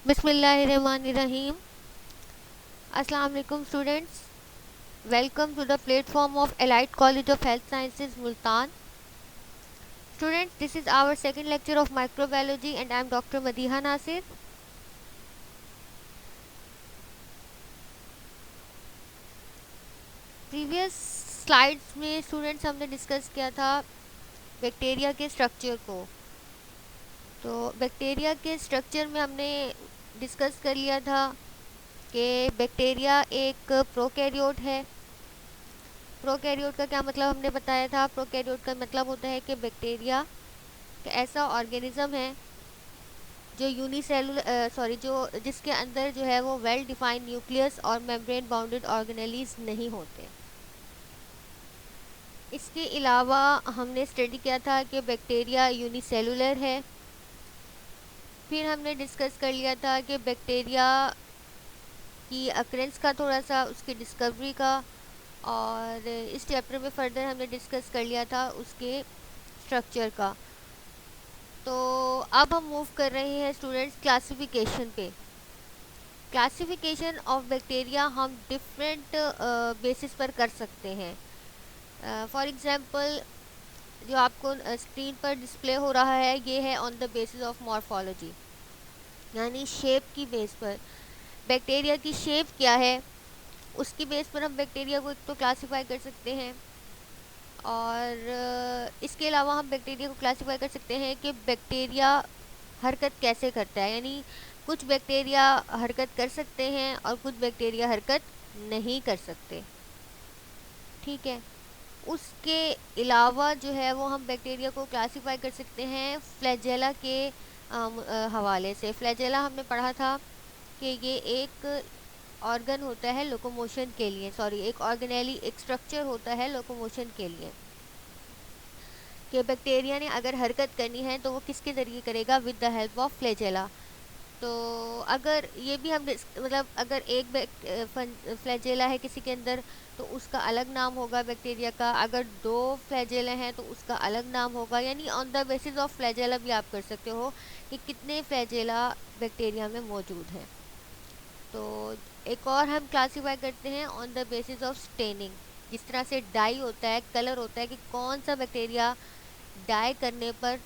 बिस्मिल्लाहिर्रहमानिर्रहीम। अस्सलाम वालेकुम students, welcome to the platform of Elite College of Health Sciences Multan. Students, this is our second lecture of microbiology and I am doctor Madiha Nasir. Previous slides में students हमने discuss किया था bacteria के structure को। तो बैक्टीरिया के स्ट्रक्चर में हमने डिस्कस कर लिया था कि बैक्टीरिया एक प्रोकैरियोट है। प्रोकैरियोट का क्या मतलब हमने बताया था। प्रोकैरियोट का मतलब होता है कि बैक्टीरिया एक ऐसा ऑर्गेनिज्म है जो जो जिसके अंदर जो है वो वेल डिफाइंड न्यूक्लियस और मेम्ब्रेन बाउंडेड ऑर्गेनेलीज नहीं होते। इसके अलावा हमने स्टडी किया था कि बैक्टीरिया यूनिसेलुलर है। फिर हमने डिस्कस कर लिया था कि बैक्टीरिया की अक्रेंस का थोड़ा सा, उसकी डिस्कवरी का, और इस चैप्टर में फर्दर हमने डिस्कस कर लिया था उसके स्ट्रक्चर का। तो अब हम मूव कर रहे हैं स्टूडेंट्स क्लासिफिकेशन पे। क्लासिफिकेशन ऑफ बैक्टीरिया हम डिफरेंट बेसिस पर कर सकते हैं। फॉर एग्जांपल, जो आपको स्क्रीन पर डिस्प्ले हो रहा है ये है on the basis of morphology, यानी शेप की बेस पर। बैक्टीरिया की शेप क्या है उसकी बेस पर हम बैक्टीरिया को एक तो क्लासीफाई कर सकते हैं, और इसके अलावा हम बैक्टीरिया को क्लासीफाई कर सकते हैं कि बैक्टीरिया हरकत कैसे करता है। यानी कुछ बैक्टीरिया हरकत कर सकते हैं और कुछ बैक्टीरिया हरकत नहीं कर सकते। ठीक है। उसके अलावा जो है वो हम बैक्टीरिया को क्लासीफाई कर सकते हैं फ्लैजेला के हवाले से। फ्लैजेला हमने पढ़ा था कि ये एक ऑर्गन होता है लोकोमोशन के लिए, एक ऑर्गेनेली, एक स्ट्रक्चर होता है लोकोमोशन के लिए। कि बैक्टीरिया ने अगर हरकत करनी है तो वो किसके ज़रिए करेगा, with the help of flagella. तो अगर ये भी हम मतलब अगर एक फ्लैजेला है किसी के अंदर तो उसका अलग नाम होगा बैक्टीरिया का, अगर दो फ्लैजेला हैं तो उसका अलग नाम होगा। यानी on the basis of flagella भी आप कर सकते हो कि कितने फ्लैजेला बैक्टीरिया में मौजूद हैं। तो एक और हम क्लासीफाई करते हैं on the basis of staining. जिस तरह से डाई होता है, कलर होता है, कि कौन सा बैक्टीरिया डाई करने पर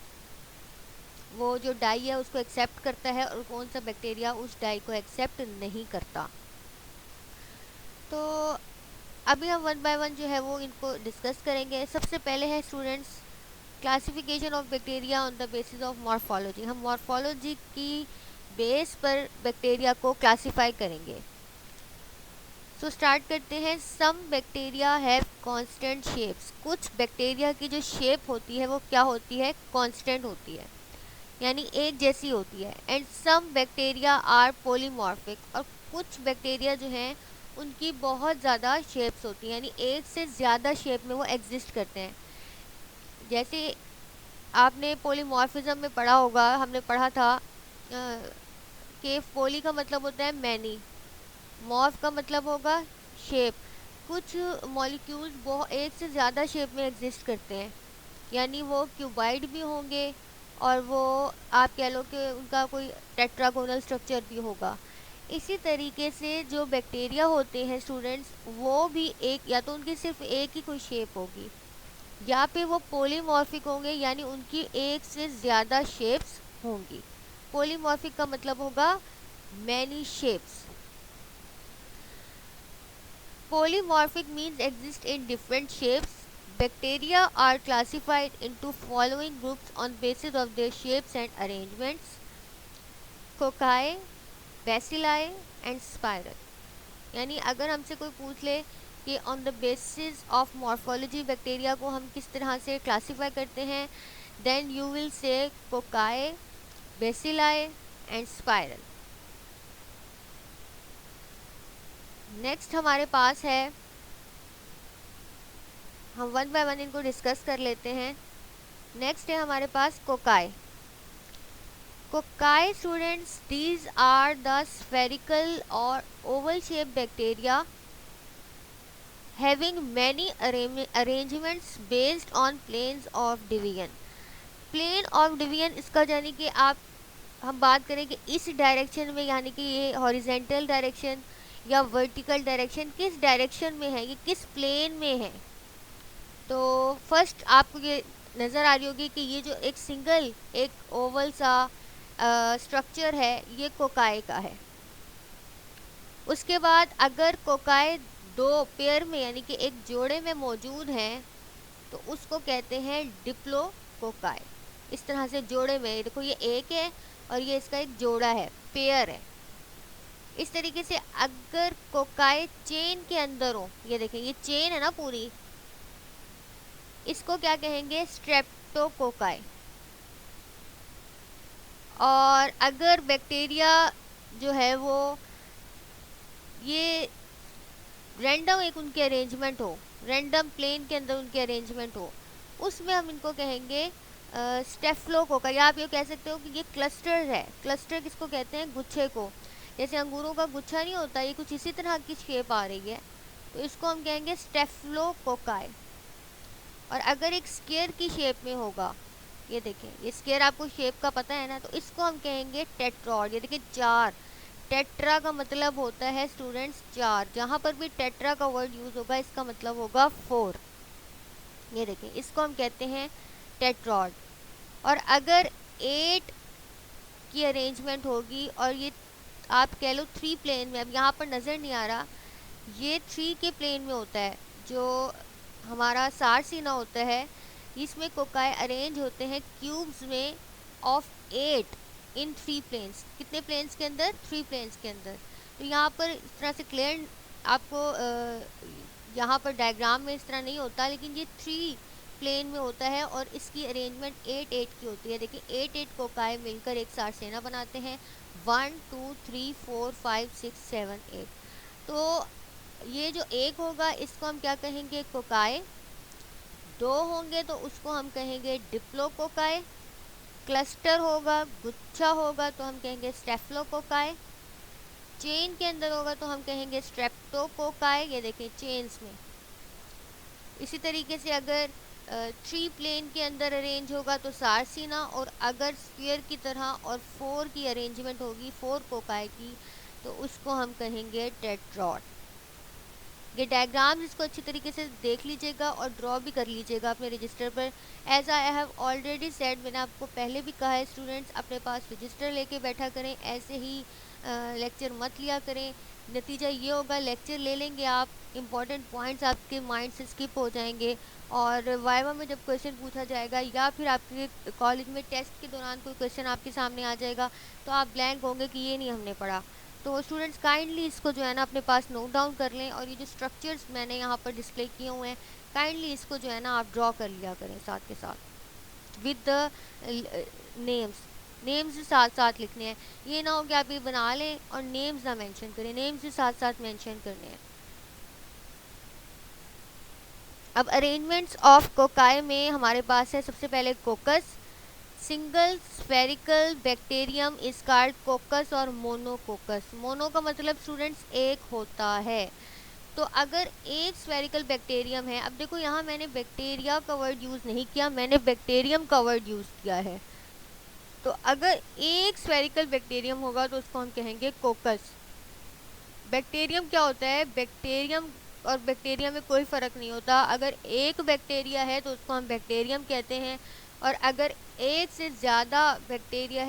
वो जो डाई है उसको एक्सेप्ट करता है और कौन सा बैक्टीरिया उस डाई को एक्सेप्ट नहीं करता। तो अभी हम वन बाय वन जो है वो इनको डिस्कस करेंगे। सबसे पहले है students classification of bacteria on the basis of morphology. हम मॉर्फोलॉजी की बेस पर बैक्टीरिया को क्लासीफाई करेंगे। सो स्टार्ट करते हैं। Some bacteria have constant shapes. कुछ बैक्टीरिया की जो शेप होती है वो क्या होती है, कांस्टेंट होती है, यानी एक जैसी होती है। And some bacteria are polymorphic. और कुछ बैक्टीरिया जो हैं उनकी बहुत ज़्यादा शेप्स होती हैं, यानी एक से ज़्यादा शेप में वो एग्जिस्ट करते हैं। जैसे आपने पॉलीमॉर्फिज्म में पढ़ा होगा, हमने पढ़ा था कि पॉली का मतलब होता है मैनी, मॉर्फ का मतलब होगा शेप। कुछ मॉलिक्यूल्स बहुत एक से ज़्यादा शेप में एग्जिस्ट करते हैं, यानी वो क्यूबाइड भी होंगे और वो आप कह लो कि उनका कोई टेट्रागोनल स्ट्रक्चर भी होगा। इसी तरीके से जो बैक्टीरिया होते हैं स्टूडेंट्स, वो भी एक, या तो उनकी सिर्फ एक ही कोई शेप होगी या फिर वो पॉलीमॉर्फिक होंगे, यानी उनकी एक से ज़्यादा शेप्स होंगी। पॉलीमॉर्फिक का मतलब होगा many shapes. Polymorphic means exist in different shapes. Bacteria are classified into following groups on basis of their shapes and arrangements: Cocci, Bacilli and Spiral. यानी अगर हमसे कोई पूछ ले कि on the basis of morphology bacteria को हम किस तरह से क्लासीफाई करते हैं, then you will say Cocci, Bacilli and Spiral। Next हमारे पास है, हम वन बाय वन इनको डिस्कस कर लेते हैं। नेक्स्ट है हमारे पास cocci. Cocci students, these are the spherical और oval shape bacteria having many arrangements based on planes of division. Plane of division इसका यानी कि आप हम बात करें कि इस डायरेक्शन में, यानी कि ये हॉरिजेंटल डायरेक्शन या वर्टिकल डायरेक्शन किस डायरेक्शन में है, ये किस प्लेन में है। तो फर्स्ट आपको ये नज़र आ रही होगी कि ये जो एक सिंगल एक ओवल सा स्ट्रक्चर है ये कोकाई का है। उसके बाद अगर कोकाई दो पेयर में यानी कि एक जोड़े में मौजूद हैं तो उसको कहते हैं डिप्लो कोकाई। इस तरह से जोड़े में, देखो ये एक है और ये इसका एक जोड़ा है, पेयर है। इस तरीके से अगर कोकाई चेन के अंदर हो, ये देखें ये चेन है ना पूरी, इसको क्या कहेंगे, स्ट्रेप्टोकोकाई। और अगर बैक्टीरिया जो है वो ये रैंडम एक उनके अरेंजमेंट हो, रैंडम प्लेन के अंदर उनके अरेंजमेंट हो, उसमें हम इनको कहेंगे स्टेफ्लोकोका। या आप ये कह सकते हो कि ये क्लस्टर है। क्लस्टर किसको कहते हैं, गुच्छे को। जैसे अंगूरों का गुच्छा नहीं होता, ये कुछ इसी तरह की शेप आ रही है, तो इसको हम कहेंगे स्टेफ्लोकोकाई। और अगर एक स्क्वायर की शेप में होगा, ये देखें ये स्क्वायर आपको शेप का पता है ना, तो इसको हम कहेंगे टेट्रॉड। ये देखिए चार, टेट्रा का मतलब होता है स्टूडेंट्स चार। जहाँ पर भी टेट्रा का वर्ड यूज होगा इसका मतलब होगा 4। ये देखें इसको हम कहते हैं टेट्रॉड। और अगर 8 की अरेंजमेंट होगी और ये आप कह लो 3 प्लेन में, अब यहाँ पर नज़र नहीं आ रहा, ये 3 के प्लेन में होता है, जो हमारा सारसीना होता है, इसमें कोकाई अरेंज होते हैं क्यूब्स में ऑफ 8 इन 3 प्लेन्स। कितने प्लेन्स के अंदर, 3 प्लेन्स के अंदर। तो यहाँ पर इस तरह से क्लियर आपको यहाँ पर डायग्राम में इस तरह नहीं होता, लेकिन ये 3 प्लेन में होता है और इसकी अरेंजमेंट 8 की होती है। देखिए 8 कोकाई मिलकर एक सारसेना बनाते हैं, 1 2 3 4 5 6 7 8। तो ये जो एक होगा इसको हम क्या कहेंगे, कोकाई। 2 होंगे तो उसको हम कहेंगे डिप्लोकोकाई। क्लस्टर होगा, गुच्छा होगा, तो हम कहेंगे स्टेफ्लोकोकाई। चेन के अंदर होगा तो हम कहेंगे स्ट्रेप्टोकोकाई। ये देखें चेन्स में। इसी तरीके से अगर 3 प्लेन के अंदर अरेंज होगा तो सारसीना, और अगर स्क्वायर की तरह और 4 की अरेंजमेंट होगी 4 कोकाई की, तो उसको हम कहेंगे टेट्रॉड। ये डायग्राम्स इसको अच्छी तरीके से देख लीजिएगा और ड्रॉ भी कर लीजिएगा अपने रजिस्टर पर। As I have already said, मैंने आपको पहले भी कहा है स्टूडेंट्स अपने पास रजिस्टर लेके बैठा करें, ऐसे ही लेक्चर मत लिया करें। नतीजा ये होगा लेक्चर ले लेंगे आप, इम्पॉर्टेंट पॉइंट्स आपके माइंड से स्किप हो जाएंगे, और वाइवा में जब क्वेश्चन पूछा जाएगा या फिर आपके कॉलेज में टेस्ट के दौरान कोई क्वेश्चन आपके सामने आ जाएगा तो आप ब्लैंक होंगे कि ये नहीं हमने पढ़ा। तो स्टूडेंट्स काइंडली इसको जो है ना अपने पास नोट डाउन कर लें, और ये जो स्ट्रक्चर्स मैंने यहाँ पर डिस्प्ले किए हुए हैं काइंडली इसको जो है ना आप ड्रॉ कर लिया करें साथ के साथ विद द नेम्स साथ साथ लिखने हैं। ये ना हो कि आप ये बना लें और नेम्स ना मेंशन करें, नेम्स भी साथ साथ मेंशन करने हैं। अब अरेंजमेंट्स ऑफ कोकाई में हमारे पास है सबसे पहले कोकस। Single spherical bacterium is called कोकस और मोनोकोकस। मोनो का मतलब स्टूडेंट्स एक होता है। तो अगर एक स्फेरिकल बैक्टीरियम है, अब देखो यहाँ मैंने बैक्टीरिया का वर्ड यूज़ नहीं किया, मैंने बैक्टीरियम का वर्ड यूज़ किया है। तो अगर एक स्फेरिकल बैक्टीरियम होगा तो उसको हम कहेंगे कोकस। बैक्टीरियम क्या होता है, बैक्टीरियम और बैक्टीरिया में कोई फ़र्क नहीं होता। अगर एक बैक्टीरिया है तो उसको हम बैक्टीरियम कहते हैं, और अगर एक से ज़्यादा बैक्टीरिया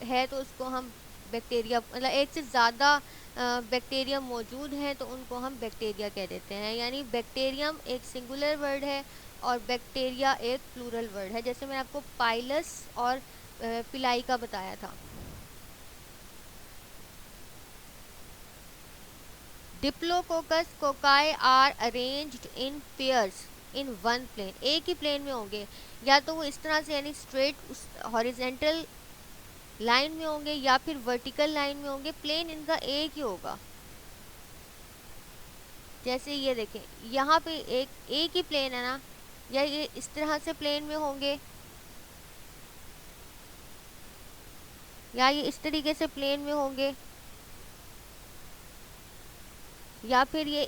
है तो उसको हम बैक्टीरिया, मतलब एक से ज़्यादा बैक्टीरिया मौजूद हैं तो उनको हम बैक्टीरिया कह देते हैं। यानी बैक्टीरियम एक सिंगुलर वर्ड है और बैक्टीरिया एक प्लूरल वर्ड है, जैसे मैंने आपको पाइलस और पिलाई का बताया था। Diplococcus cocci are arranged in pairs in one plane. एक ही प्लेन में होंगे, या तो वो इस तरह से यानी स्ट्रेट उस हॉरिजेंटल लाइन में होंगे या फिर वर्टिकल लाइन में होंगे, प्लेन इनका एक ही होगा। जैसे ये देखें यहाँ पे एक ही प्लेन है ना, या ये इस तरह से प्लेन में होंगे, या ये इस तरीके से प्लेन में होंगे, या फिर ये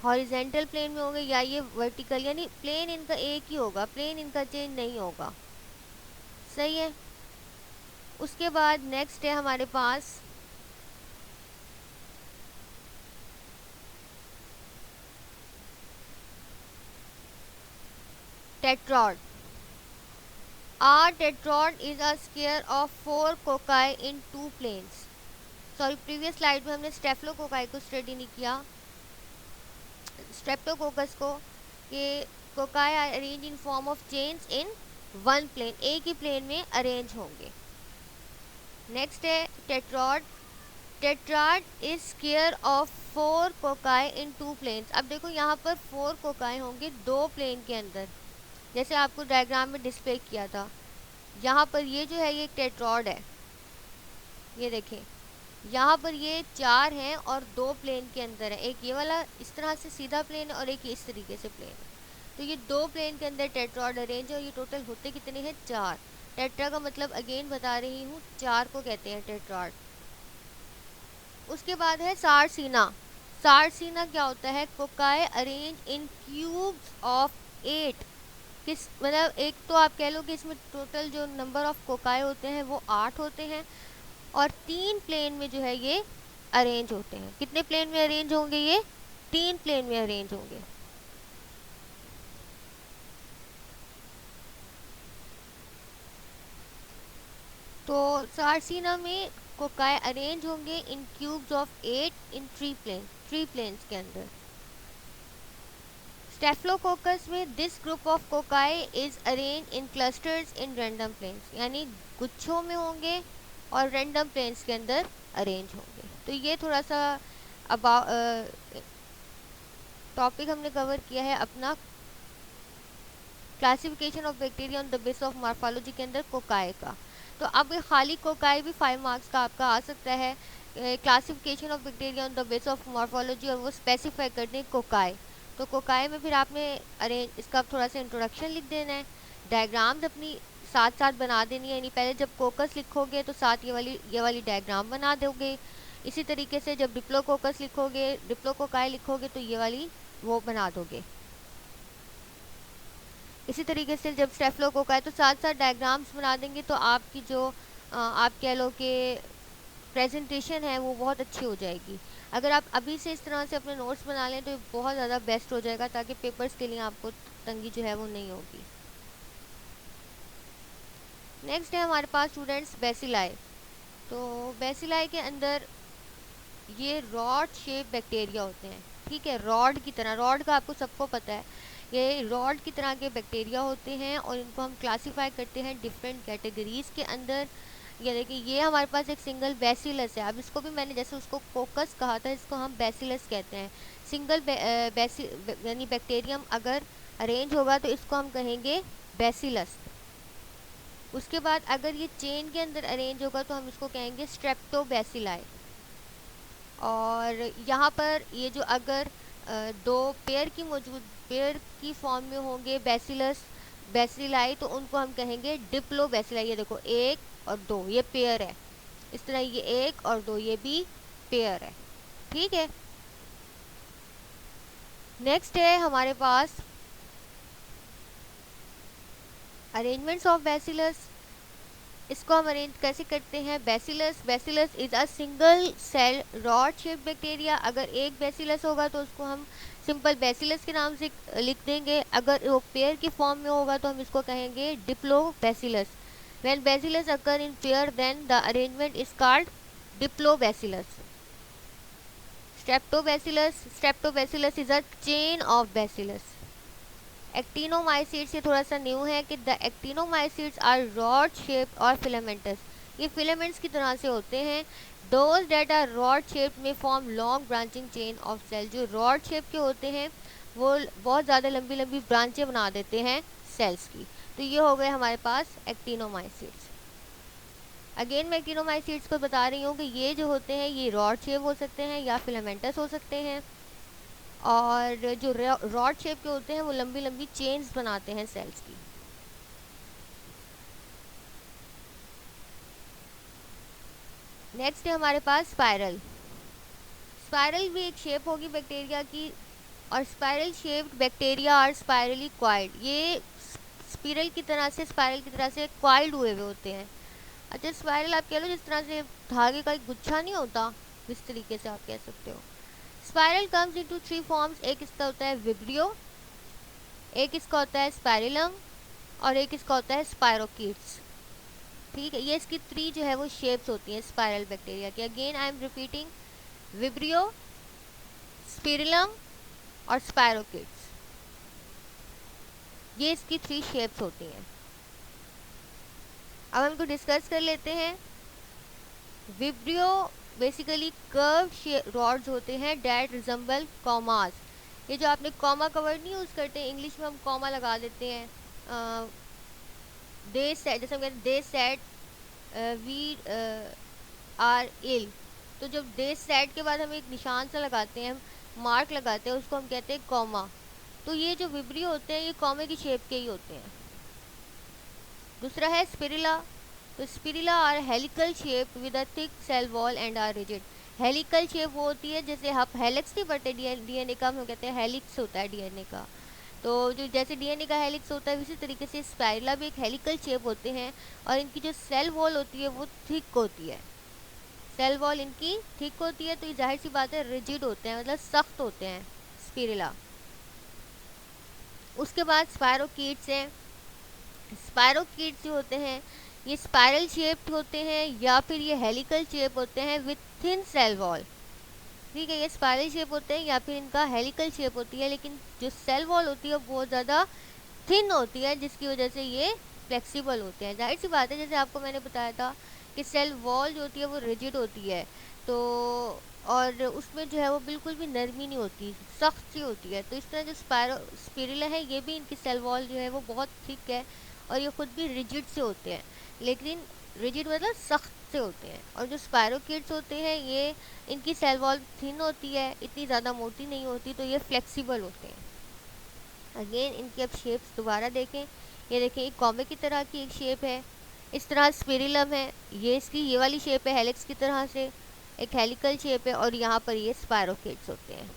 हॉरिजेंटल प्लेन में होंगे, या ये वर्टिकल, यानी प्लेन इनका एक ही होगा, प्लेन इनका चेंज नहीं होगा। सही है। उसके बाद नेक्स्ट है हमारे पास टेट्रॉड। A tetrad is a square of 4 cocci in 2 planes। Sorry, previous slide में हमने स्टेफ्लोकोकाई को स्टडी नहीं किया, स्ट्रेप्टोकोकस को, कि cocci are arrange in form of chains in one plane, एक ही प्लेन में अरेंज होंगे। नेक्स्ट है tetrad. Tetrad is square of 4 cocci in 2 planes. अब देखो यहाँ पर 4 कोकाई होंगे 2 प्लेन के अंदर, जैसे आपको डायग्राम में डिस्प्ले किया था। यहाँ पर ये जो है ये टेट्रॉड है, ये देखें यहाँ पर ये 4 हैं और 2 प्लेन के अंदर है, एक ये वाला इस तरह से सीधा प्लेन है और एक इस तरीके से प्लेन है। तो ये 2 प्लेन के अंदर टेट्रॉड अरेंज है और ये टोटल होते कितने हैं? 4। टेट्रा का मतलब अगेन बता रही हूँ 4 को कहते हैं टेट्रॉड। उसके बाद है सारसीना। सारसीना क्या होता है? Cocci arrange in cubes of 8। किस मतलब एक तो आप कह लो कि इसमें टोटल जो नंबर ऑफ कोकाई होते हैं वो 8 होते हैं और 3 प्लेन में जो है ये अरेंज होते हैं। कितने प्लेन में अरेंज होंगे? ये 3 प्लेन में अरेंज होंगे। तो सारसीना में कोकाई अरेंज होंगे in cubes of 8 in 3 planes के अंदर। स्टेफ्लोकोकस में this group of cocci is arrange in clusters in random planes, यानी गुच्छों में होंगे और रैंडम प्लेन्स के अंदर अरेंज होंगे। तो ये थोड़ा सा टॉपिक हमने कवर किया है अपना classification of bacteria on the base of morphology के अंदर कोकाई का। तो अब खाली कोकाई भी 5 मार्क्स का आपका आ सकता है। Classification of bacteria on the base of morphology और वो स्पेसिफाई करते हैं कोकाई। तो कोकाई में फिर आपने अरेंज इसका थोड़ा सा इंट्रोडक्शन लिख देना है, डायग्राम्स अपनी साथ साथ बना देनी है, यानी पहले जब कोकस लिखोगे तो साथ ये वाली डायग्राम बना दोगे। इसी तरीके से जब डिप्लोकोकस लिखोगे, डिप्लोकोकाई लिखोगे तो ये वाली वो बना दोगे। इसी तरीके से जब स्टेफ्लोकोकाई तो साथ साथ डायग्राम्स बना देंगे तो आपकी जो आप कह लो कि प्रेजेंटेशन है वो बहुत अच्छी हो जाएगी। अगर आप अभी से इस तरह से अपने नोट्स बना लें तो ये बहुत ज़्यादा बेस्ट हो जाएगा, ताकि पेपर्स के लिए आपको तंगी जो है वो नहीं होगी। नेक्स्ट है हमारे पास स्टूडेंट्स बेसिलाई। तो बेसिलाई के अंदर ये रॉड शेप बैक्टीरिया होते हैं, ठीक है, रॉड की तरह। रॉड का आपको सबको पता है, ये रॉड की तरह के बैक्टीरिया होते हैं और इनको हम क्लासीफाई करते हैं डिफरेंट कैटेगरीज के अंदर। ये देखिए ये हमारे पास एक सिंगल बैसिलस है। अब इसको भी मैंने जैसे उसको कोकस कहा था, इसको हम बैसिलस कहते हैं। सिंगल यानी बैक्टीरियम अगर अरेंज होगा तो इसको हम कहेंगे बैसिलस। उसके बाद अगर ये चेन के अंदर अरेंज होगा तो हम इसको कहेंगे स्ट्रेप्टोबैसिलाई। और यहाँ पर ये जो अगर दो पेयर की फॉर्म में होंगे बैसिलाई तो उनको हम कहेंगे डिप्लोबैसिलाई। ये देखो 1 और 2 ये पेयर है, इस तरह ये 1 और 2 ये भी पेयर है, ठीक है। नेक्स्ट है हमारे पास अरेंजमेंट्स ऑफ बैसिलस। इसको हम अरेंज कैसे करते हैं? Bacillus is a single cell rod shape bacteria. अगर एक बैसिलस होगा तो उसको हम सिंपल बैसिलस के नाम से लिख देंगे। अगर वो पेयर की फॉर्म में होगा तो हम इसको कहेंगे diplobacillus. When bacillus occur in pair then the arrangement is called diplobacillus. Streptobacillus is a chain of bacillus. Actinomycetes ये थोड़ा सा न्यू है कि the actinomycetes are rod shape और फिलामेंटस। ये फिलामेंट्स की तरह से होते हैं। Those that are rod shape में form long branching chain of cell. जो रॉड शेप के होते हैं वो बहुत ज़्यादा लंबी लंबी ब्रांचें बना देते हैं सेल्स की। तो ये हो गए हमारे पास एक्टिनोमाइसीट्स। अगेन मैं एक्टिनोमाइसीट्स को बता रही हूँ कि ये जो होते हैं ये रॉड शेप हो सकते हैं या फिलामेंटस हो सकते हैं, और जो रॉड शेप के होते हैं वो लंबी लंबी चेन्स बनाते हैं सेल्स की। नेक्स्ट है हमारे पास स्पाइरल। स्पाइरल भी एक शेप होगी बैक्टीरिया की, और spiral shaped bacteria are spirally coiled. ये स्पाइरल की तरह से क्वाइल्ड हुए हुए होते हैं। अच्छा स्पाइरल आप कह लो जिस तरह से धागे का एक गुच्छा नहीं होता, इस तरीके से आप कह सकते हो। स्पाइरल कम्स इनटू 3 फॉर्म्स, एक इसका होता है विब्रियो, एक इसका होता है स्पाइरलम और एक इसका होता है स्पायरोकीट्स। ठीक है, ये इसकी 3 जो है वो शेप्स होती हैं स्पाइरल बैक्टीरिया की। Again I am repeating, vibrio, spirillum और स्पायरोकीट्स, ये इसकी 3 शेप्स होती हैं। अब हम इनको डिस्कस कर लेते हैं। विब्रियो बेसिकली कर्व रॉड्स होते हैं डेट रिजम्बल कॉमास। ये जो आपने कॉमा का वर्ड नहीं यूज़ करते, इंग्लिश में हम कॉमा लगा देते हैं। दे सेड, जैसे हम कहते हैं they said we are ill, तो जब दे सेड के बाद हम एक निशान सा लगाते हैं, हम मार्क लगाते हैं, उसको हम कहते हैं कॉमा। तो ये जो विब्रियो होते हैं ये कॉमे की शेप के ही होते हैं। दूसरा है स्पिरिला, तो spirilla are helical shape with a thick cell wall and are rigid. Helical shape वो होती है, जैसे आप हेलिक्स नहीं पढ़ते डीएनए का, हम कहते हैं हेलिक्स होता है डीएनए का। तो जो जैसे डीएनए का हेलिक्स होता है उसी तरीके से स्पाइरला भी एक हेलिकल शेप होते हैं, और इनकी जो सेल वॉल होती है वो थिक होती है। सेल वॉल इनकी थिक होती है, तो ये जाहिर सी बात है रिजिड होते हैं, मतलब सख्त होते हैं स्पिरिला। उसके बाद स्पायरोकीट्स हैं। स्पायरोकीट्स जो होते हैं ये स्पाइरल शेप्ड होते हैं या फिर ये हेलिकल शेप होते हैं विथ थिन सेल वॉल। ठीक है, ये स्पाइरल शेप होते हैं या फिर इनका हेलिकल शेप होती है, लेकिन जो सेल वॉल होती है वो बहुत ज़्यादा थिन होती है, जिसकी वजह से ये फ्लेक्सिबल होते हैं। जाहिर सी बात है, जैसे आपको मैंने बताया था कि सेल वॉल जो होती है वो रिजिड होती है, तो और उसमें जो है वो बिल्कुल भी नरमी नहीं होती, सख्त सी होती है। तो इस तरह जो स्पिरिला है ये भी इनकी सेल वॉल जो है वो बहुत थिक है, और ये खुद भी रिजिड से होते हैं, लेकिन रिजिड मतलब सख्त से होते हैं। और जो स्पायरोकीट्स होते हैं ये इनकी सेल वॉल थिन होती है, इतनी ज़्यादा मोटी नहीं होती, तो ये फ्लेक्सिबल होते हैं। अगेन इनकी अब शेप्स दोबारा देखें, ये देखें एक कॉमे की तरह की एक शेप है। इस तरह स्पिरिलम है, ये इसकी ये वाली शेप है हेलिक्स की तरह से, एक हेलिकल शेप है, और यहाँ पर ये स्पायरोकीट्स होते हैं।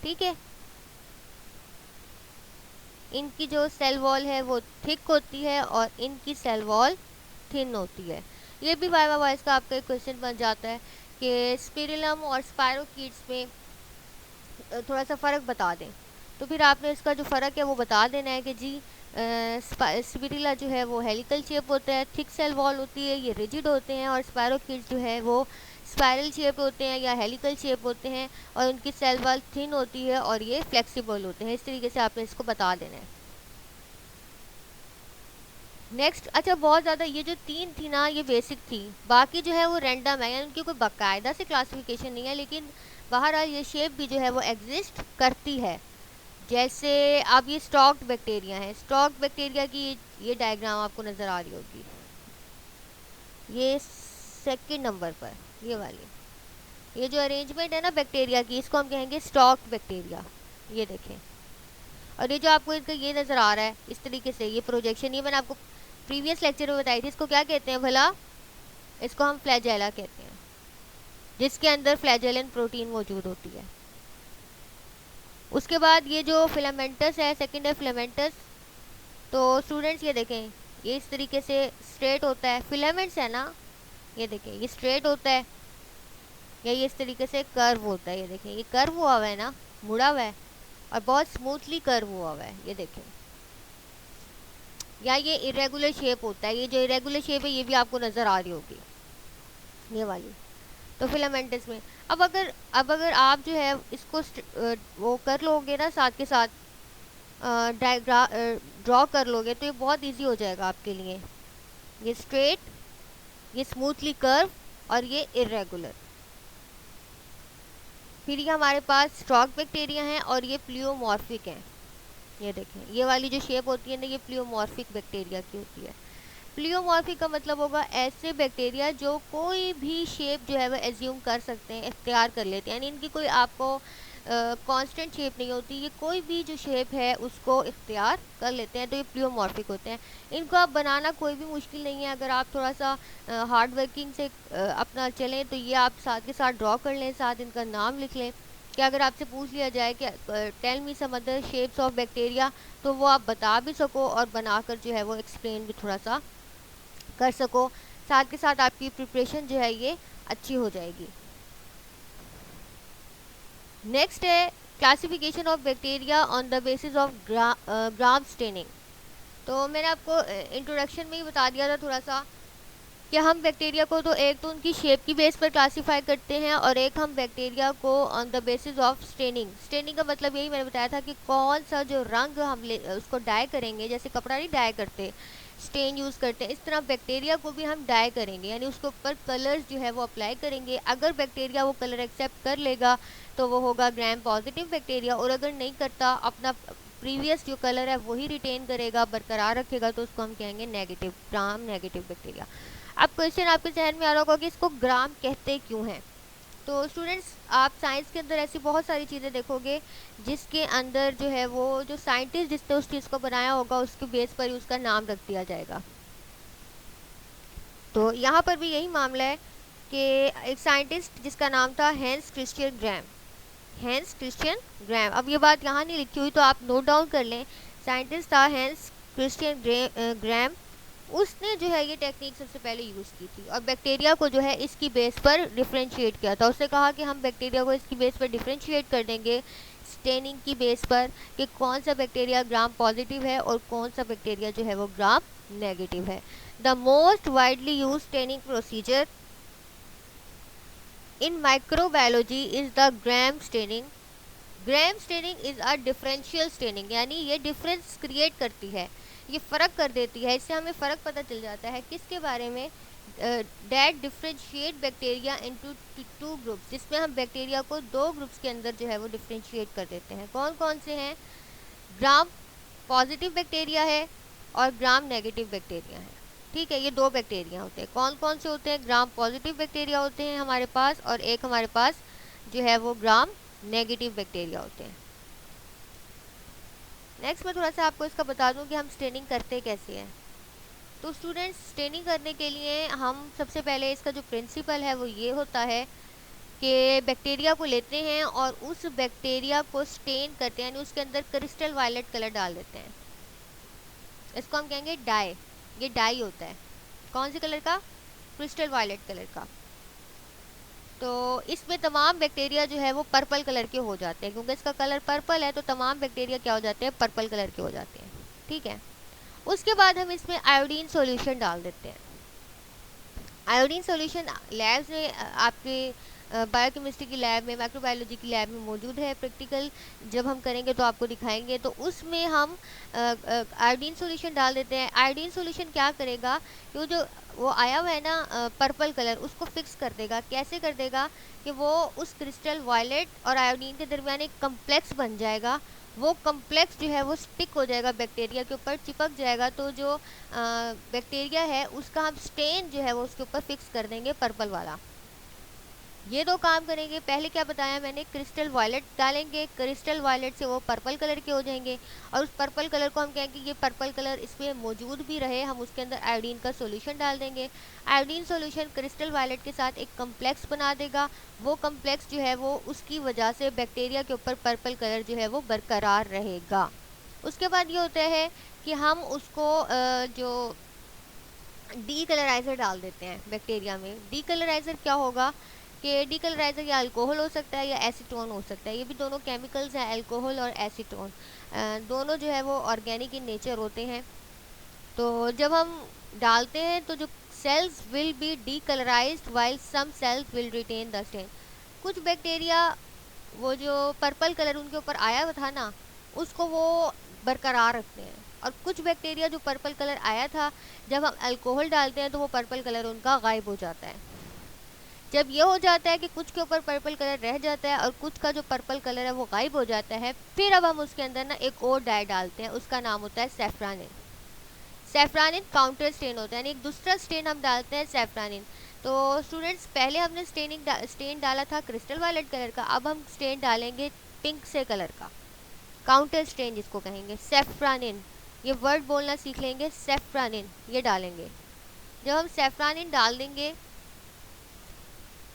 ठीक है, इनकी जो सेल वॉल है वो थिक होती है और इनकी सेल वॉल थिन होती है। ये भी वाइवा वॉइस का आपका एक क्वेश्चन बन जाता है कि स्पिरिलम और स्पायरोकीट्स में थोड़ा सा फ़र्क बता दें, तो फिर आपने इसका जो फ़र्क है वो बता देना है कि जी स्पिरिला जो है वो हेलिकल शेप होता है, थिक सेल वॉल होती है, ये रिजिड होते हैं, और स्पायरोकीट्स जो है वो स्पाइरल शेप होते हैं या हेलिकल शेप होते हैं, और उनकी सेल वॉल थिन होती है और ये फ्लेक्सिबल होते हैं। इस तरीके से आपने इसको बता देना है। नेक्स्ट, अच्छा बहुत ज़्यादा ये जो 3 थी ना ये बेसिक थी, बाकी जो है वो रैंडम है, यानी उनकी कोई बाकायदा से क्लासिफिकेशन नहीं है, लेकिन बहरहाल ये शेप भी जो है वो एग्जिस्ट करती है। जैसे अब ये स्टॉक्ड बैक्टीरिया है, स्टॉक्ड बैक्टीरिया की ये डायग्राम आपको नज़र आ रही होगी, ये सेकंड नंबर पर ये वाली, ये जो अरेंजमेंट है ना बैक्टीरिया की, इसको हम कहेंगे स्टॉक्ड बैक्टीरिया। ये देखें, और ये जो आपको इनका ये नज़र आ रहा है इस तरीके से, ये प्रोजेक्शन, ये मैंने आपको प्रीवियस लेक्चर में बताई थी, इसको क्या कहते हैं भला, इसको हम फ्लैजेला कहते हैं, जिसके अंदर फ्लैजेलन प्रोटीन मौजूद होती है। उसके बाद ये जो फिलामेंटस है, सेकेंड है फिलामेंटस। तो स्टूडेंट्स ये देखें, ये इस तरीके से स्ट्रेट होता है, फिलामेंट्स है ना, ये देखें ये स्ट्रेट होता है, या ये इस तरीके से कर्व होता है। ये देखें ये कर्व हुआ हुआ है ना, मुड़ा हुआ है, और बहुत स्मूथली कर्व हुआ हुआ है, ये देखें। या ये इरेगुलर शेप होता है, ये जो इरेगुलर शेप है ये भी आपको नज़र आ रही होगी, ये वाली। तो फिलामेंटस में अब अगर आप जो है इसको वो कर लोगे ना, साथ के साथ ड्रॉ कर लोगे, तो ये बहुत इजी हो जाएगा आपके लिए। ये स्ट्रेट, ये स्मूथली कर्व, और ये इरेगुलर। फिर ये हमारे पास स्टॉक बैक्टीरिया हैं और ये प्लियोमॉर्फिक हैं। ये देखें ये वाली जो शेप होती है ना, ये प्लियोमॉर्फिक बैक्टीरिया की होती है। प्लियोमॉर्फिक का मतलब होगा ऐसे बैक्टीरिया जो कोई भी शेप जो है वो एज्यूम कर सकते हैं, इख्तियार कर लेते हैं, यानी इनकी कोई आपको कांस्टेंट शेप नहीं होती, ये कोई भी जो शेप है उसको इख्तियार कर लेते हैं, तो ये प्लियोमॉर्फिक होते हैं। इनको आप बनाना कोई भी मुश्किल नहीं है, अगर आप थोड़ा सा हार्ड वर्किंग से अपना चलें तो ये आप साथ के साथ ड्रॉ कर लें, साथ इनका नाम लिख लें, कि अगर आपसे पूछ लिया जाए कि tell me some other shapes of bacteria, तो वो आप बता भी सको और बनाकर जो है वो एक्सप्लेन भी थोड़ा सा कर सको, साथ के साथ आपकी प्रिपरेशन जो है ये अच्छी हो जाएगी। नेक्स्ट है classification of bacteria on the basis of gram staining. तो मैंने आपको इंट्रोडक्शन में ही बता दिया था थोड़ा सा कि हम बैक्टीरिया को तो एक तो उनकी शेप की बेस पर क्लासीफाई करते हैं और एक हम बैक्टीरिया को on the basis of staining. Staining का मतलब यही मैंने बताया था कि कौन सा जो रंग हम उसको डाई करेंगे, जैसे कपड़ा नहीं डाई करते, स्टेन यूज़ करते हैं, इस तरह बैक्टीरिया को भी हम डाई करेंगे, यानी उसके ऊपर कलर्स जो है वो अप्लाई करेंगे। अगर बैक्टीरिया वो कलर एक्सेप्ट कर लेगा तो वो होगा ग्राम पॉजिटिव बैक्टीरिया, और अगर नहीं करता, अपना प्रीवियस जो कलर है वही रिटेन करेगा, बरकरार रखेगा, तो उसको हम कहेंगे नेगेटिव, ग्राम नेगेटिव बैक्टीरिया। अब क्वेश्चन आपके जहन में आ रहा होगा कि इसको ग्राम कहते क्यों हैं। तो स्टूडेंट्स, आप साइंस के अंदर ऐसी बहुत सारी चीज़ें देखोगे जिसके अंदर जो है वो जो साइंटिस्ट जिसने उस चीज़ को बनाया होगा उसके बेस पर ही उसका नाम रख दिया जाएगा। तो यहाँ पर भी यही मामला है कि एक साइंटिस्ट जिसका नाम था हैंस क्रिश्चियन ग्राम, हैंस क्रिश्चियन ग्राम। अब ये बात यहाँ नहीं लिखी हुई तो आप नोट डाउन कर लें। साइंटिस्ट था हैंस क्रिश्चियन ग्राम। उसने जो है ये टेक्निक सबसे पहले यूज़ की थी और बैक्टीरिया को जो है इसकी बेस पर डिफ्रेंशिएट किया था। उसने कहा कि हम बैक्टीरिया को इसकी बेस पर डिफ्रेंशिएट कर देंगे स्टेनिंग की बेस पर कि कौन सा बैक्टीरिया ग्राम पॉजिटिव है और कौन सा बैक्टीरिया जो है वो ग्राम नेगेटिव है। The most widely use staining procedure in microbiology is the gram staining. Gram staining is a differential staining, यानी ये डिफरेंस क्रिएट करती है, ये फ़र्क कर देती है। इससे हमें फ़र्क पता चल जाता है किसके बारे में, that differentiate bacteria into two groups, जिसमें हम बैक्टीरिया को दो ग्रुप्स के अंदर जो है वो डिफ्रेंशिएट कर देते हैं। कौन कौन से हैं? ग्राम पॉजिटिव बैक्टीरिया है और ग्राम नेगेटिव बैक्टीरिया है। ठीक है, ये दो बैक्टीरिया होते हैं। कौन कौन से होते हैं? ग्राम पॉजिटिव बैक्टीरिया होते हैं हमारे पास, और एक हमारे पास जो है वो ग्राम नेगेटिव बैक्टीरिया होते हैं। नेक्स्ट मैं थोड़ा सा आपको इसका बता दूं कि हम स्टेनिंग करते कैसे हैं। तो स्टूडेंट्स, स्टेनिंग करने के लिए हम सबसे पहले इसका जो प्रिंसिपल है वो ये होता है कि बैक्टीरिया को लेते हैं और उस बैक्टीरिया को स्टेन करते हैं, यानी उसके अंदर क्रिस्टल वायलेट कलर डाल देते हैं। इसको हम कहेंगे डाई। ये डाई होता है कौन से कलर का? क्रिस्टल वायलेट कलर का। तो इसमें तमाम बैक्टीरिया जो है वो पर्पल कलर के हो जाते हैं, क्योंकि इसका कलर पर्पल है तो तमाम बैक्टीरिया क्या हो जाते हैं? पर्पल कलर के हो जाते हैं। ठीक है, उसके बाद हम इसमें आयोडीन सॉल्यूशन डाल देते हैं। आयोडीन सॉल्यूशन लैब्स में आपके बायोकेमिस्ट्री की लैब में, माइक्रोबायोलॉजी की लैब में मौजूद है। प्रैक्टिकल जब हम करेंगे तो आपको दिखाएंगे। तो उसमें हम आयोडीन सॉल्यूशन डाल देते हैं। आयोडीन सॉल्यूशन क्या करेगा कि जो वो आया हुआ है ना पर्पल कलर, उसको फिक्स कर देगा। कैसे कर देगा कि वो उस क्रिस्टल वायलेट और आयोडीन के दरमियान एक कम्प्लेक्स बन जाएगा। वो कम्प्लेक्स जो है वो स्टिक हो जाएगा, बैक्टीरिया के ऊपर चिपक जाएगा। तो जो बैक्टीरिया है उसका हम स्टेन जो है वो उसके ऊपर फिक्स कर देंगे, पर्पल वाला। ये दो काम करेंगे। पहले क्या बताया मैंने? क्रिस्टल वायलेट डालेंगे, क्रिस्टल वायलेट से वो पर्पल कलर के हो जाएंगे और उस पर्पल कलर को हम कहेंगे ये पर्पल कलर इसमें मौजूद भी रहे, हम उसके अंदर आयोडीन का सॉल्यूशन डाल देंगे। आयोडीन सॉल्यूशन क्रिस्टल वायलेट के साथ एक कम्प्लेक्स बना देगा। वो कम्प्लेक्स जो है वो उसकी वजह से बैक्टीरिया के ऊपर पर्पल कलर जो है वो बरकरार रहेगा। उसके बाद ये होता है कि हम उसको जो डी कलराइज़र डाल देते हैं बैक्टीरिया में। डी कलराइज़र क्या होगा कि डी कलराइज़र या अल्कोहल हो सकता है या एसीटोन हो सकता है। ये भी दोनों केमिकल्स हैं, अल्कोहल और एसीटोन। दोनों जो है वो ऑर्गेनिक इन नेचर होते हैं। तो जब हम डालते हैं तो जो cells will be decolourised while some cells will retain the stain. कुछ बैक्टीरिया वो जो पर्पल कलर उनके ऊपर आया हुआ था ना, उसको वो बरकरार रखते हैं, और कुछ बैक्टीरिया जो पर्पल कलर आया था, जब हम अल्कोहल डालते हैं तो वो पर्पल कलर उनका गायब हो जाता है। जब ये हो जाता है कि कुछ के ऊपर पर्पल कलर रह जाता है और कुछ का जो पर्पल कलर है वो गायब हो जाता है, फिर अब हम उसके अंदर ना एक और डाई डालते हैं, उसका नाम होता है सेफ्रानिन। सेफ्रानिन काउंटर स्टेन होता है, यानी एक दूसरा स्टेन हम डालते हैं सेफ्रानिन। तो स्टूडेंट्स, पहले हमने स्टेन डाला था क्रिस्टल वायलेट कलर का, अब हम स्टेन डालेंगे पिंक से कलर का, काउंटर स्टेन जिसको कहेंगे सेफ्रानिन। ये वर्ड बोलना सीख लेंगे, सेफ्रानिन ये डालेंगे। जब हम सेफ्रानिन डाल देंगे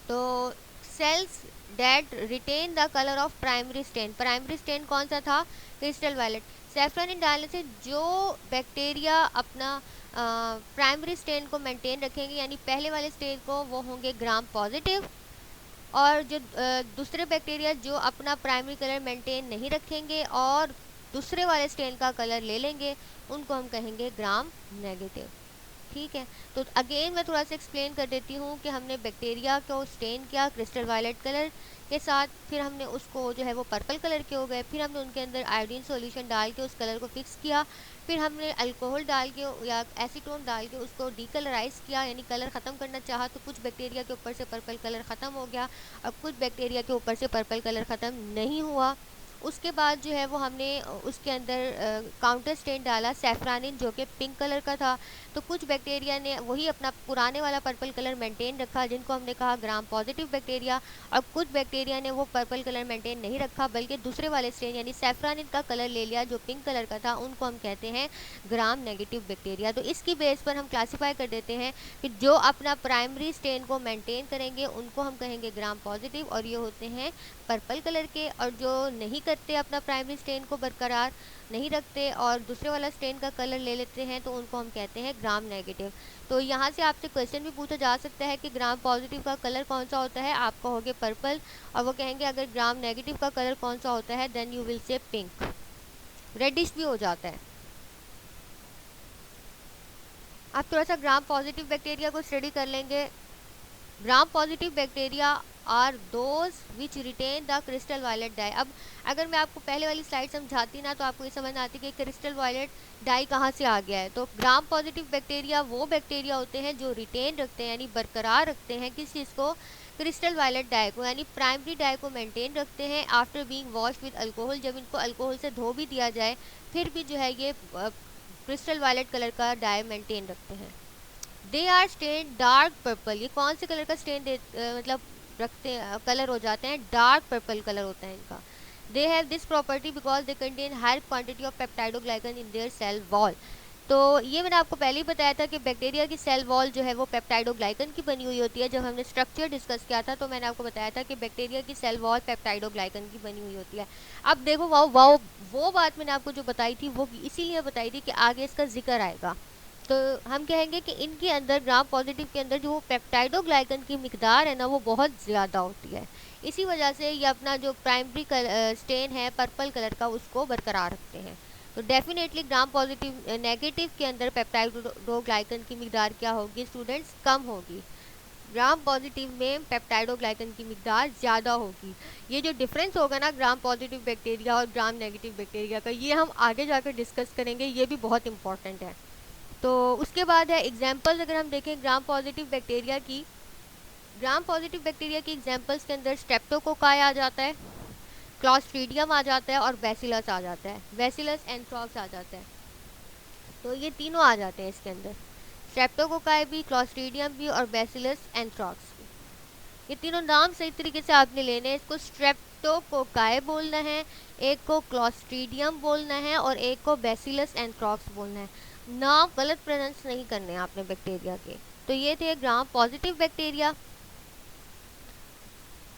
तो cells that retain the colour of primary stain. Primary stain कौन सा था? Crystal violet. सेफ्रानिन डालने से जो बैक्टीरिया अपना प्राइमरी स्टेन को मेंटेन रखेंगे, यानी पहले वाले स्टेन को वो होंगे ग्राम पॉजिटिव, और जो दूसरे बैक्टीरिया जो अपना प्राइमरी कलर मेंटेन नहीं रखेंगे और दूसरे वाले स्टेन का कलर ले लेंगे, उनको हम कहेंगे ग्राम नेगेटिव। ठीक है, तो अगेन मैं थोड़ा सा एक्सप्लेन कर देती हूँ कि हमने बैक्टीरिया को स्टेन किया क्रिस्टल वायलेट कलर के साथ, फिर हमने उसको जो है वो पर्पल कलर के हो गए, फिर हमने उनके अंदर आयोडीन सॉल्यूशन डाल के उस कलर को फिक्स किया, फिर हमने अल्कोहल डाल के या एसीटोन डाल के उसको डीकलराइज किया, यानी कलर ख़त्म करना चाहा तो कुछ बैक्टीरिया के ऊपर से पर्पल कलर ख़त्म हो गया और कुछ बैक्टीरिया के ऊपर से पर्पल कलर ख़त्म नहीं हुआ। उसके बाद जो है वो हमने उसके अंदर काउंटर स्टेन डाला सैफरानिन, जो कि पिंक कलर का था, तो कुछ बैक्टीरिया ने वही अपना पुराने वाला पर्पल कलर मेंटेन रखा, जिनको हमने कहा ग्राम पॉजिटिव बैक्टीरिया, और कुछ बैक्टीरिया ने वो पर्पल कलर मेंटेन नहीं रखा बल्कि दूसरे वाले स्टेन यानी सैफरानिन का कलर ले लिया जो पिंक कलर का था, उनको हम कहते हैं ग्राम नेगेटिव बैक्टीरिया। तो इसकी बेस पर हम क्लासीफाई कर देते हैं कि जो अपना प्राइमरी स्टेन को मेंटेन करेंगे उनको हम कहेंगे ग्राम पॉजिटिव, और ये होते हैं पर्पल कलर के, और जो नहीं करते अपना प्राइमरी स्टेन को बरकरार नहीं रखते और दूसरे वाला स्टेन का कलर ले लेते हैं तो उनको हम कहते हैं ग्राम नेगेटिव। तो यहाँ से आपसे क्वेश्चन भी पूछा जा सकता है कि ग्राम पॉजिटिव का कलर कौन सा होता है, आप कहोगे पर्पल, और वो कहेंगे अगर ग्राम नेगेटिव का कलर कौन सा होता है, then you will say pink, reddish भी हो जाता है। आप थोड़ा सा ग्राम पॉजिटिव बैक्टीरिया को स्टडी कर लेंगे। Gram positive bacteria are those which retain the crystal violet dye. अब अगर मैं आपको पहले वाली स्लाइड समझाती ना तो आपको ये समझ आती कि क्रिस्टल वायलेट डाई कहाँ से आ गया है। तो ग्राम पॉजिटिव बैक्टीरिया वो बैक्टीरिया होते हैं जो रिटेन रखते हैं यानी बरकरार रखते हैं किस चीज़ को, क्रिस्टल वायलेट डाई को, यानी प्राइमरी डाई को मेंटेन रखते हैं after being wash with alcohol. जब इनको अल्कोहल से धो भी दिया जाए फिर भी जो है ये क्रिस्टल वायलेट कलर का डाई मेंटेन रखते हैं। They are stain dark purple, ये कौन से कलर का स्टेन मतलब रखते कलर हो जाते हैं, डार्क पर्पल कलर होता है इनका। They have this property because they contain higher quantity of peptidoglycan in their cell wall. तो ये मैंने आपको पहले ही बताया था कि बैक्टीरिया की सेल वॉल जो है वो पेप्टाइडोग्लाइकन की बनी हुई होती है। जब हमने स्ट्रक्चर डिस्कस किया था तो मैंने आपको बताया था कि बैक्टीरिया की सेल वॉल पेप्टाइडोग्लाइकन की बनी हुई होती है। अब देखो वो बात मैंने आपको जो बताई थी वो इसीलिए बताई थी कि आगे इसका जिक्र आएगा। तो हम कहेंगे कि इनके अंदर ग्राम पॉजिटिव के अंदर जो पेप्टाइडोग्लाइकन की मिकदार है ना वो बहुत ज़्यादा होती है, इसी वजह से ये अपना जो प्राइमरी स्टेन है पर्पल कलर का उसको बरकरार रखते हैं। तो डेफिनेटली ग्राम पॉजिटिव नेगेटिव के अंदर पेप्टाइडोग्लाइकन की मिकदार क्या होगी स्टूडेंट्स, कम होगी। ग्राम पॉजिटिव में पेप्टाइडोग्लाइकन की मिकदार ज़्यादा होगी। ये जो डिफरेंस होगा ना ग्राम पॉजिटिव बैक्टीरिया और ग्राम नेगेटिव बैक्टीरिया का, ये हम आगे जाकर डिस्कस करेंगे, ये भी बहुत इंपॉर्टेंट है। तो उसके बाद है एग्जाम्पल्स। अगर हम देखें ग्राम पॉजिटिव बैक्टीरिया की, ग्राम पॉजिटिव बैक्टीरिया की एग्जाम्पल्स के अंदर स्ट्रेप्टोकोकाई आ जाता है, क्लॉस्ट्रीडियम आ जाता है और बैसिलस आ जाता है, बैसिलस एंथ्राक्स आ जाता है। तो ये तीनों आ जाते हैं इसके अंदर, स्ट्रेप्टोकोकाई भी, क्लॉस्ट्रीडियम भी और बैसिलस एंथ्राक्स भी। ये तीनों नाम सही तरीके से आपने लेने हैं। इसको स्ट्रेप्टोकोकाई बोलना है, एक को क्लॉस्ट्रीडियम बोलना है और एक को बैसिलस एंथ्राक्स बोलना है। नाम गलत प्रोनाउंस नहीं करने आपने बैक्टीरिया के। तो ये थे ग्राम पॉजिटिव बैक्टीरिया।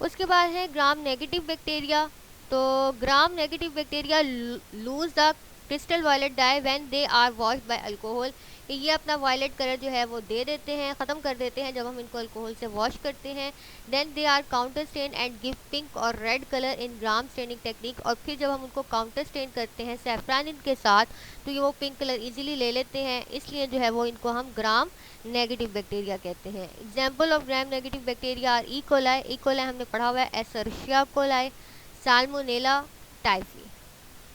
उसके बाद है ग्राम नेगेटिव बैक्टीरिया। तो gram negative bacteria lose the crystal violet dye when they are washed by alcohol, कि ये अपना वायलेट कलर जो है वो दे देते हैं, ख़त्म कर देते हैं जब हम इनको अल्कोहल से वॉश करते हैं। Then they are counter stain and give pink और red colour in gram staining technique, और फिर जब हम उनको काउंटर स्टेन करते हैं सैफरानिन के साथ तो ये वो पिंक कलर इजीली ले लेते हैं, इसलिए जो है वो इनको हम ग्राम नेगेटिव बैक्टीरिया कहते हैं। Example of gram negative bacteria R E coli, E coli हमने पढ़ा हुआ है, एसर्शिया कोलाई, साल्मोनेला, टाइफी।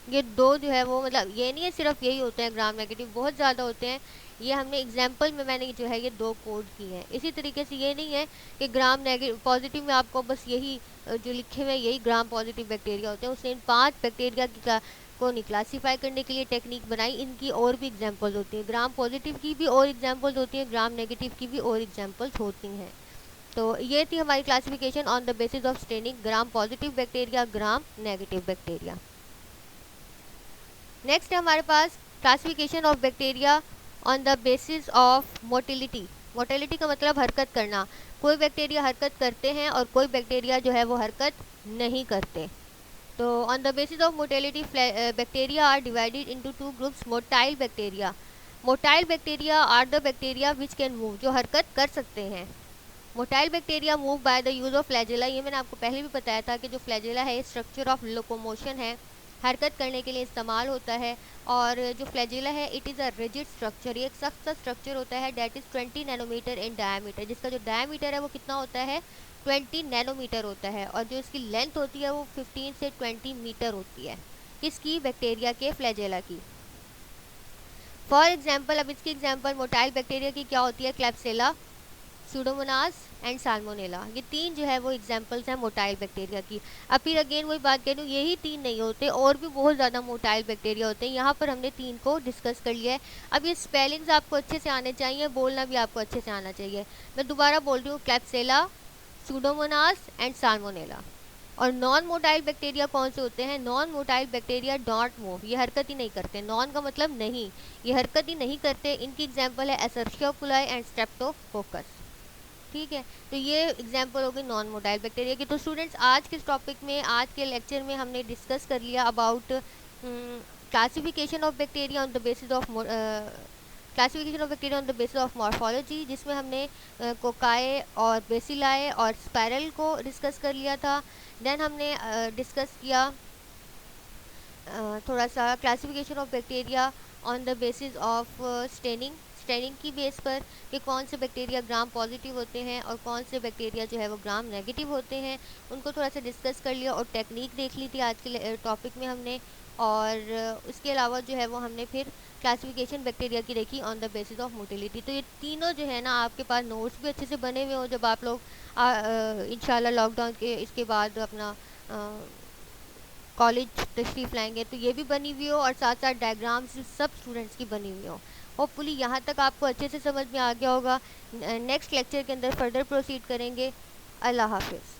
ये दो जो है वो मतलब ये नहीं है सिर्फ यही होते हैं ग्राम नेगेटिव, बहुत ज़्यादा होते हैं। ये हमने एग्जाम्पल में मैंने जो है ये दो कोड किए हैं। इसी तरीके से ये नहीं है कि ग्राम नेगेटिव पॉजिटिव में आपको बस यही जो लिखे हुए यही ग्राम पॉजिटिव बैक्टीरिया होते हैं, उसने इन 5 बैक्टीरिया की को नहीं क्लासीफाई करने के लिए टेक्निक बनाई, इनकी और भी एग्जाम्पल्स होती हैं। ग्राम पॉजिटिव की भी और एग्जाम्पल्स होती हैं, ग्राम नेगेटिव की भी और एग्जाम्पल्स होती हैं। तो ये थी हमारी classification on the basis of staining gram positive bacteria, gram negative bacteria. Next है हमारे पास classification of bacteria on the basis of motility. Motility का मतलब हरकत करना, कोई बैक्टीरिया हरकत करते हैं और कोई बैक्टीरिया जो है वो हरकत नहीं करते। तो on the basis of motility bacteria are divided into 2 groups. Motile bacteria, motile bacteria are the bacteria which can move, जो हरकत कर सकते हैं। Motile bacteria move by the use of flagella, ये मैंने आपको पहले भी बताया था कि जो फ्लैजेला है स्ट्रक्चर ऑफ लोकोमोशन है, हरकत करने के लिए इस्तेमाल होता है। और जो फ्लैजेला है it is a rigid structure, ये एक सख्त सा स्ट्रक्चर होता है that is 20 nanometre in diameter, जिसका जो डायमीटर है वो कितना होता है 20 नैनोमीटर होता है, और जो इसकी लेंथ होती है वो 15 से 20 मीटर होती है। किसकी? बैक्टीरिया के फ्लैजेला की। फॉर एग्जाम्पल, अब इसकी एग्जाम्पल मोटाइल बैक्टीरिया की क्या होती है? क्लैप्सिला, सूडोमोनास एंड साल्मोनेला, ये तीन जो है वो एग्जांपल्स हैं मोटाइल बैक्टीरिया की। अब फिर अगेन वही बात कह रही हूँ, यही तीन नहीं होते, और भी बहुत ज़्यादा मोटाइल बैक्टीरिया होते हैं। यहाँ पर हमने तीन को डिस्कस कर लिया है। अब ये स्पेलिंग्स आपको अच्छे से आने चाहिए, बोलना भी आपको अच्छे से आना चाहिए। मैं दोबारा बोल रही हूँ, क्लैप्सिला, सूडोमोनास एंड साल्मोनेला। और नॉन मोटाइल बैक्टीरिया कौन से होते हैं? Non motile bacteria don't move, ये हरकत ही नहीं करते। नॉन का मतलब नहीं, ये हरकत ही नहीं करते। इनकी एग्जाम्पल है एसर्शिया कोलाई एंड स्ट्रेप्टोकोकस। ठीक है, तो ये एग्जांपल हो गई नॉन मोटाइल बैक्टीरिया की। तो स्टूडेंट्स, आज के टॉपिक में, आज के लेक्चर में हमने डिस्कस कर लिया about classification of bacteria on the basis of classification of bacteria on the basis of morphology, जिसमें हमने कोकाए और बेसिलाए और स्पायरल को डिस्कस कर लिया था। देन हमने डिस्कस किया थोड़ा सा classification of bacteria on the basis of staining की बेस पर, कि कौन से बैक्टीरिया ग्राम पॉजिटिव होते हैं और कौन से बैक्टीरिया जो है वो ग्राम नेगेटिव होते हैं, उनको थोड़ा सा डिस्कस कर लिया। और टेक्निक देख ली थी आज के टॉपिक में हमने। और उसके अलावा जो है वो हमने फिर क्लासिफिकेशन बैक्टीरिया की देखी on the basis of motility. तो ये तीनों जो है ना, आपके पास नोट्स भी अच्छे से बने हुए हो जब आप लोग इंशाल्लाह लॉकडाउन के इसके बाद अपना कॉलेज तशरीफ़ लाएंगे, तो ये भी बनी हुई हो, और साथ साथ डायग्राम्स सब स्टूडेंट्स की बनी हुई हो। होपफुली यहाँ तक आपको अच्छे से समझ में आ गया होगा। नेक्स्ट लेक्चर के अंदर फर्दर प्रोसीड करेंगे। अल्लाह हाफिज़।